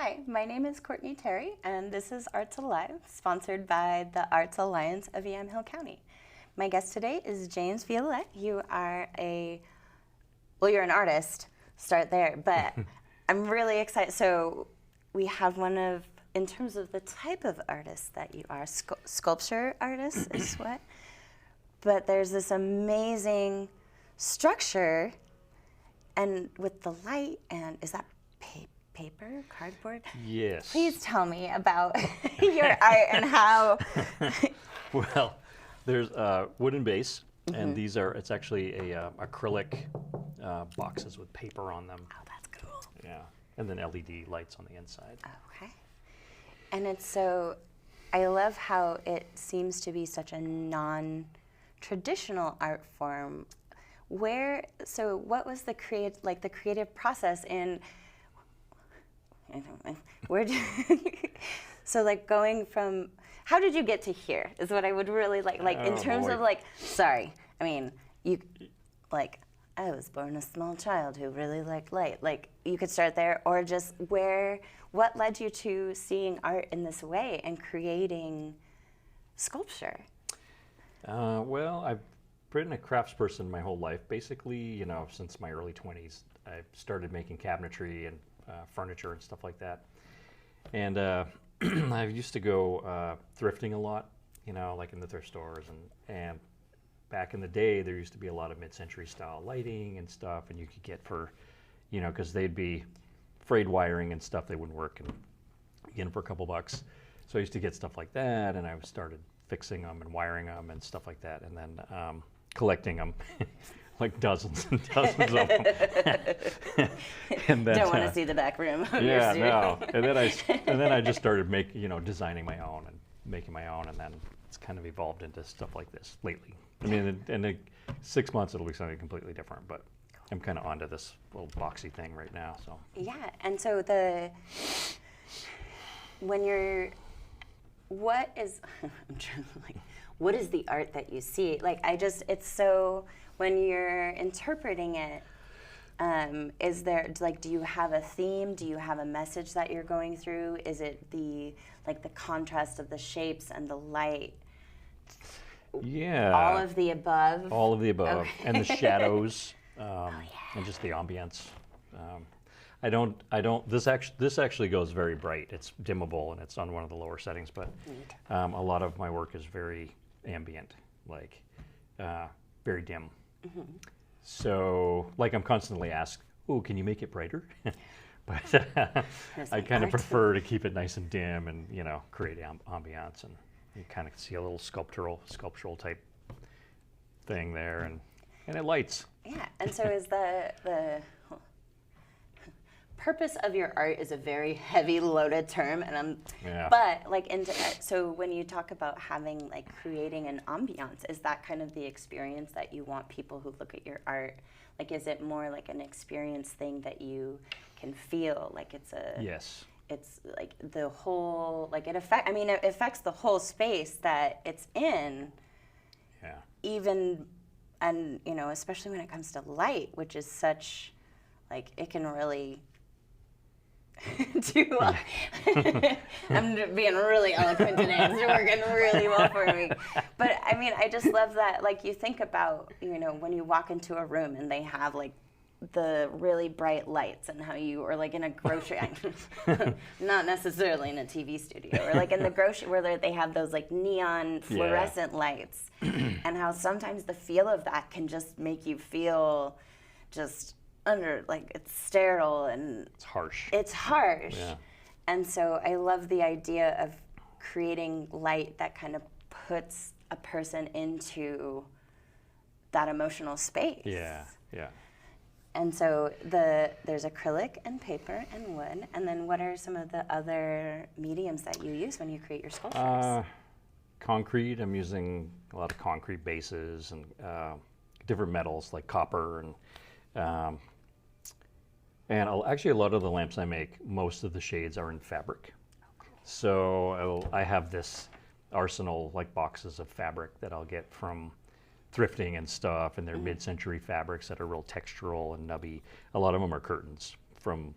Hi, my name is Courtney Terry, and this is Arts Alive, sponsored by the Arts Alliance of Yamhill County. My guest today is James Violette. You are you're an artist, start there, but I'm really excited. So we have in terms of the type of artist that you are, sculpture artist is what? But there's this amazing structure, and with the light, and is that paper, cardboard? Yes. Please tell me about your art and how. Well, there's a wooden base, and it's actually a acrylic boxes with paper on them. Oh, that's cool. Yeah, and then LED lights on the inside. Okay. And I love how it seems to be such a non-traditional art form. What was the creative process in? Going from, how did you get to here is what I would really like in terms of I was born a small child who really liked light. Like, you could start there, or just what led you to seeing art in this way and creating sculpture? Well, I've been a craftsperson my whole life. Basically, since my early 20s, I started making cabinetry and furniture and stuff like that. And I used to go thrifting a lot, like in the thrift stores. And back in the day, there used to be a lot of mid-century style lighting and stuff, and you could get because they'd be frayed wiring and stuff, they wouldn't work, and you get them for a couple bucks. So I used to get stuff like that, and I started fixing them and wiring them and stuff like that, and then collecting them. Like dozens and dozens of them. And then, don't want to see the back room of your studio. No. And then I just started designing my own and making my own, and then it's kind of evolved into stuff like this lately. I mean, in 6 months it'll be something completely different, but I'm kind of onto this little boxy thing right now. So yeah, and so what is I'm trying to what is the art that you see? When you're interpreting it, is there do you have a theme? Do you have a message that you're going through? Is it the contrast of the shapes and the light? Yeah. All of the above. All of the above, okay. And the shadows, and just the ambience. This actually goes very bright. It's dimmable, and it's on one of the lower settings. But a lot of my work is very ambient, very dim. Mm-hmm. So, I'm constantly asked, "Oh, can you make it brighter?" But I kind of prefer to keep it nice and dim, and create ambiance, and you kind of see a little sculptural type thing there, and it lights. Yeah, and so is the purpose of your art is a very heavy loaded term, and so when you talk about creating an ambiance, is that kind of the experience that you want people who look at your art? Is it more like an experience thing that you can feel? Yes. It's the whole it affects the whole space that it's in. Yeah. Even, and especially when it comes to light, which is such it can really do well. I'm being really eloquent today. It's working really well for me. But I just love that. You think about, when you walk into a room and they have the really bright lights, and how or in a grocery, not necessarily in a TV studio, or in the grocery where they have those neon fluorescent lights, and how sometimes the feel of that can just make you feel just under it's sterile and it's harsh. Yeah. And so I love the idea of creating light that kind of puts a person into that emotional space. Yeah. And so there's acrylic and paper and wood, and then what are some of the other mediums that you use when you create your sculptures? Concrete. I'm using a lot of concrete bases and different metals like copper and actually, a lot of the lamps I make, most of the shades are in fabric. So I have this arsenal, boxes of fabric that I'll get from thrifting and stuff, and they're mid-century fabrics that are real textural and nubby. A lot of them are curtains from,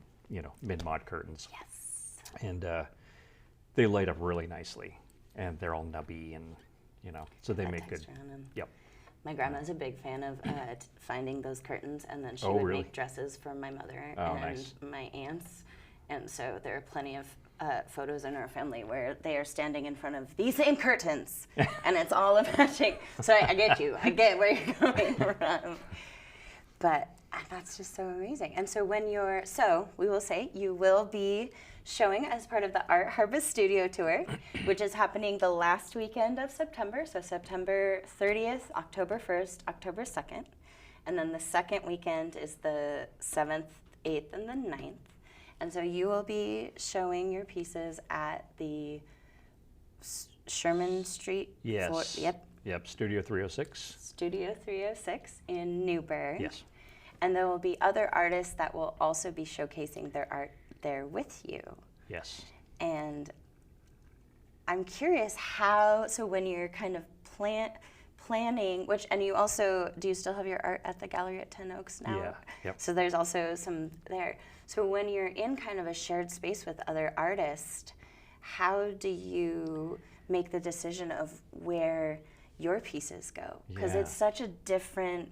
mid-mod curtains. Yes. and they light up really nicely, and they're all nubby, and so they make good. Texture on 'em. Yep. My grandma's a big fan of finding those curtains, and then she Oh, would really? make dresses for my mother Oh, and nice. my aunts. And so there are plenty of photos in our family where they are standing in front of the same curtains, and it's all a matching. So I get you. I get where you're coming from. But that's just so amazing. And so we will say you will be showing as part of the Art Harvest Studio Tour, which is happening the last weekend of September. So September 30th, October 1st, October 2nd. And then the second weekend is the 7th, 8th, and the 9th. And so you will be showing your pieces at the Sherman Street. Yes. Yep. Studio 306. Studio 306 in Newburgh. Yes. And there will be other artists that will also be showcasing their art there with you. Yes. And I'm curious so when you're kind of planning, and you also, do you still have your art at the gallery at 10 Oaks now? Yeah. Yep. So there's also some there. So when you're in kind of a shared space with other artists, how do you make the decision of where your pieces go? Because it's such a different,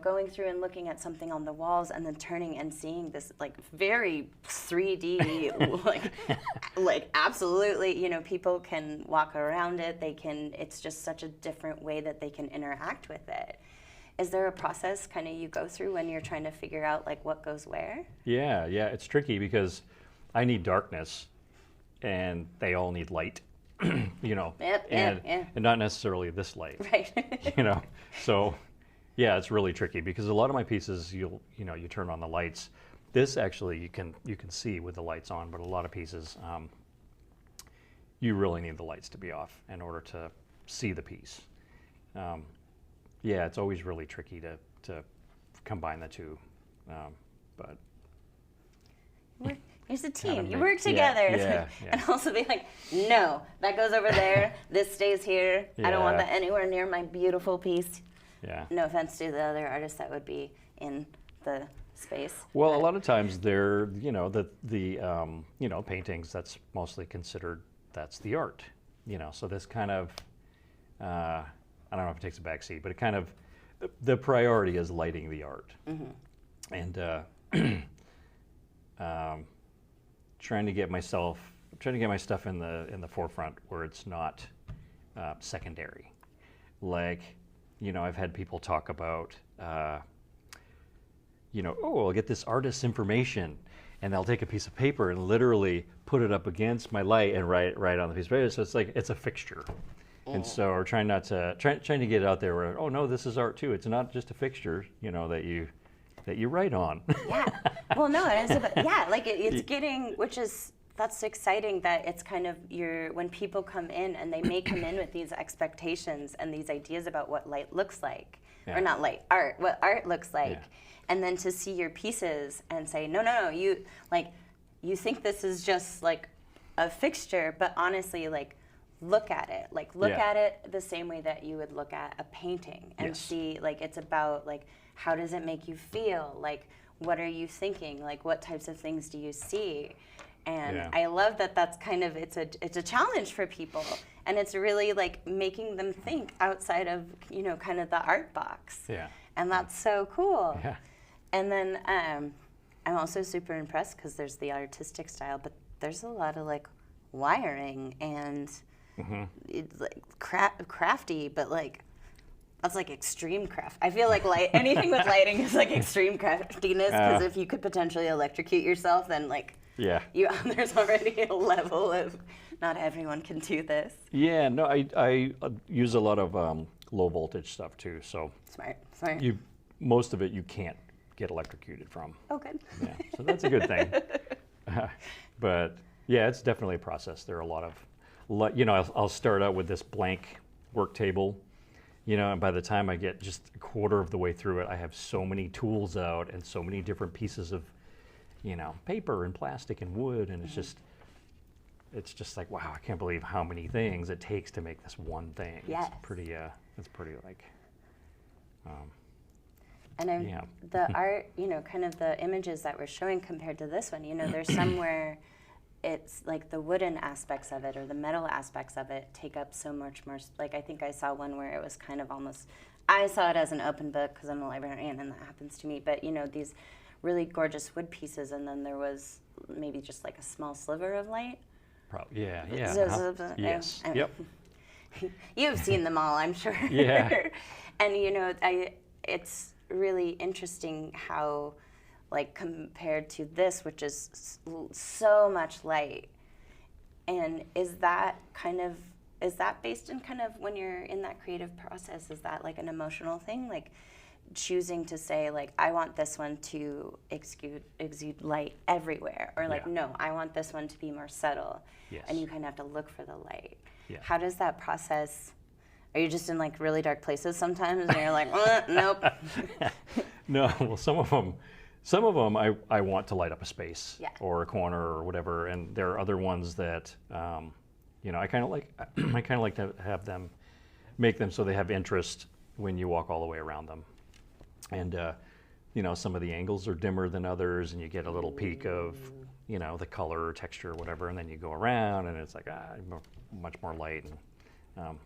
going through and looking at something on the walls and then turning and seeing this like very 3D, like absolutely, people can walk around it. It's just such a different way that they can interact with it. Is there a process kind of you go through when you're trying to figure out like what goes where? Yeah, it's tricky because I need darkness and they all need light, and not necessarily this light. Right. So yeah, it's really tricky because a lot of my pieces you turn on the lights. This actually you can see with the lights on, but a lot of pieces you really need the lights to be off in order to see the piece. Yeah, it's always really tricky to combine the two, but here's a team. You work together. Yeah. And also be like, no, that goes over there. This stays here. I don't want that anywhere near my beautiful piece. Yeah. No offense to the other artists that would be in the space. Well, a lot of times they're, the paintings, that's mostly considered, that's the art, so this kind of, I don't know if it takes a back seat, but it kind of, the priority is lighting the art. And trying to get my stuff in the forefront where it's not secondary. Like, I've had people talk about, I'll get this artist's information, and they'll take a piece of paper and literally put it up against my light and write on the piece of paper. So it's like, it's a fixture. And so we're trying to get it out there where, oh no, this is art too. It's not just a fixture, that you write on. Yeah. Well, no, it is it's getting, that's exciting that it's kind of when people come in and they may come in with these expectations and these ideas about what light looks like, or not light, art, what art looks like. Yeah. And then to see your pieces and say, no, you think this is just like a fixture, but honestly, look at it. Look at it the same way that you would look at a painting and see, it's about, how does it make you feel? What are you thinking? What types of things do you see? And I love that that's kind of, it's a challenge for people. And it's really, making them think outside of, kind of the art box. Yeah. And that's so cool. Yeah. And then I'm also super impressed because there's the artistic style, but there's a lot of, wiring and it's crafty, but that's extreme craft. I feel like anything with lighting is extreme craftiness because if you could potentially electrocute yourself, then there's already a level of not everyone can do this. Yeah, no, I use a lot of low voltage stuff too. So smart. Most of it you can't get electrocuted from. Oh, good. Yeah, so that's a good thing. But yeah, it's definitely a process. There are a lot of, I'll start out with this blank work table, and by the time I get just a quarter of the way through it, I have so many tools out and so many different pieces of, paper and plastic and wood, and it's just like, wow, I can't believe how many things it takes to make this one thing. Yes. It's pretty and the art, kind of the images that we're showing compared to this one, there's somewhere it's like the wooden aspects of it or the metal aspects of it take up so much more. Like, I think I saw one where it was kind of almost, I saw it as an open book because I'm a librarian and that happens to me, but these really gorgeous wood pieces, and then there was maybe just like a small sliver of light. Yeah. Yes. And Yep. you've seen them all, I'm sure. Yeah. And it's really interesting how, like, compared to this, which is so much light, and is that based in kind of when you're in that creative process, is that like an emotional thing, like choosing to say, like, I want this one to exude light everywhere, or like, no, I want this one to be more subtle. Yes. And you kind of have to look for the light. Yeah. How does that process? Are you just in like really dark places sometimes and you're like, nope? No, well, some of them I want to light up a space or a corner or whatever, and there are other ones that I kind of like to have them, make them so they have interest when you walk all the way around them. And some of the angles are dimmer than others, and you get a little peek of the color or texture or whatever, and then you go around and it's like much more light, and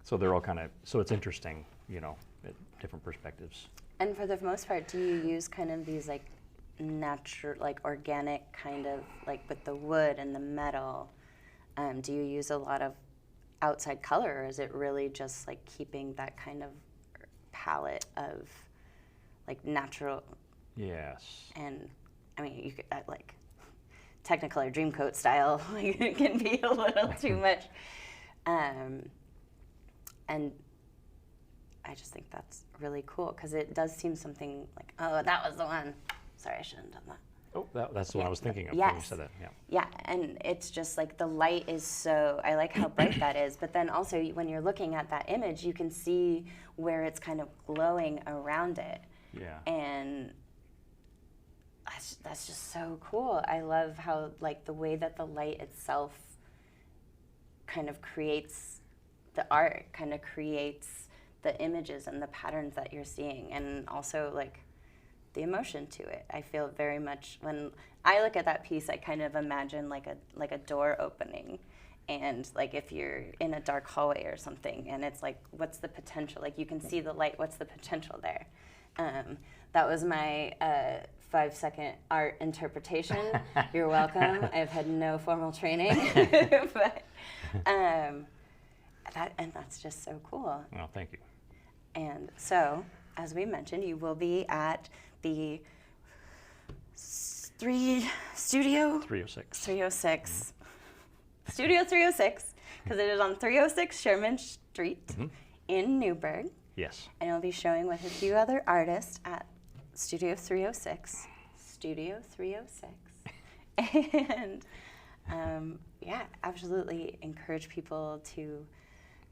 so they're all so it's interesting, at different perspectives. And for the most part, do you use kind of these like natural, like organic kind of, like with the wood and the metal, do you use a lot of outside color, or is it really just like keeping that kind of palette of like natural? Yes. And I mean, you could like Technicolor Dreamcoat style, like, it can be a little too much. And I just think that's really cool because it does seem something like, oh, that was the one. Sorry, I shouldn't have done that. Oh, that's the one I was thinking of yes. when you said that. Yeah. Yeah, and it's just like the light is so, I like how bright that is, but then also when you're looking at that image, you can see where it's kind of glowing around it. Yeah. And that's just so cool. I love how, like, the way that the light itself kind of creates the art, kind of creates the images and the patterns that you're seeing, and also like the emotion to it. I feel very much, when I look at that piece, I kind of imagine like a door opening, and like if you're in a dark hallway or something, and it's like, what's the potential? Like, you can see the light, what's the potential there? That was my 5-second art interpretation. You're welcome. I've had no formal training, but that's just so cool. Well, thank you. And so, as we mentioned, you will be at the Studio 306. 306. Studio 306, because it is on 306 Sherman Street in Newburgh. Yes. And you'll be showing with a few other artists at Studio 306. Studio 306. And absolutely encourage people to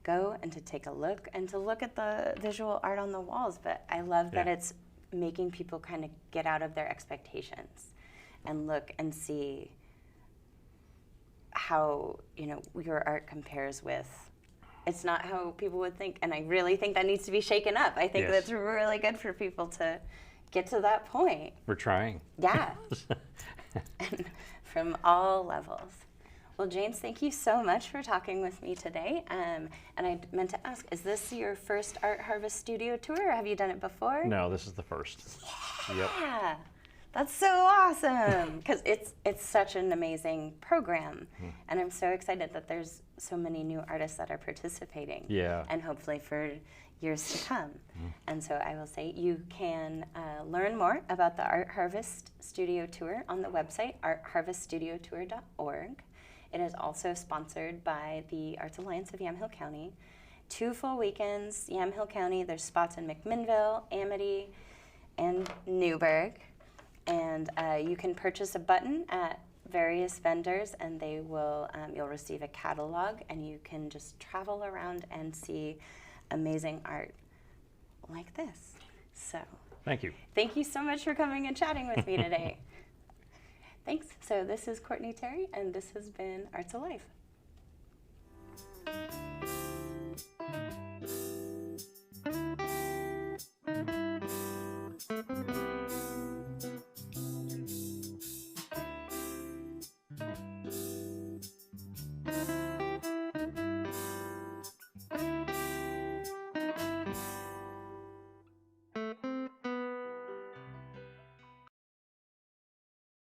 go and to take a look and to look at the visual art on the walls. But I love that it's making people kind of get out of their expectations and look and see how, your art compares with, it's not how people would think. And I really think that needs to be shaken up. I think that's really good for people to get to that point. We're trying. Yeah. And from all levels. Well, James, thank you so much for talking with me today. And I meant to ask, is this your first Art Harvest Studio tour, or have you done it before? No, this is the first. Yeah, yep. That's so awesome, because it's such an amazing program. And I'm so excited that there's so many new artists that are participating. Yeah. And hopefully for years to come. And so I will say you can learn more about the Art Harvest Studio Tour on the website, artharveststudiotour.org. It is also sponsored by the Arts Alliance of Yamhill County. 2 full weekends, Yamhill County. There's spots in McMinnville, Amity, and Newburgh. And you can purchase a button at various vendors, and they will you'll receive a catalog, and you can just travel around and see amazing art like this. So thank you. Thank you so much for coming and chatting with me today. Thanks. So this is Courtney Terry, and this has been Arts Alive.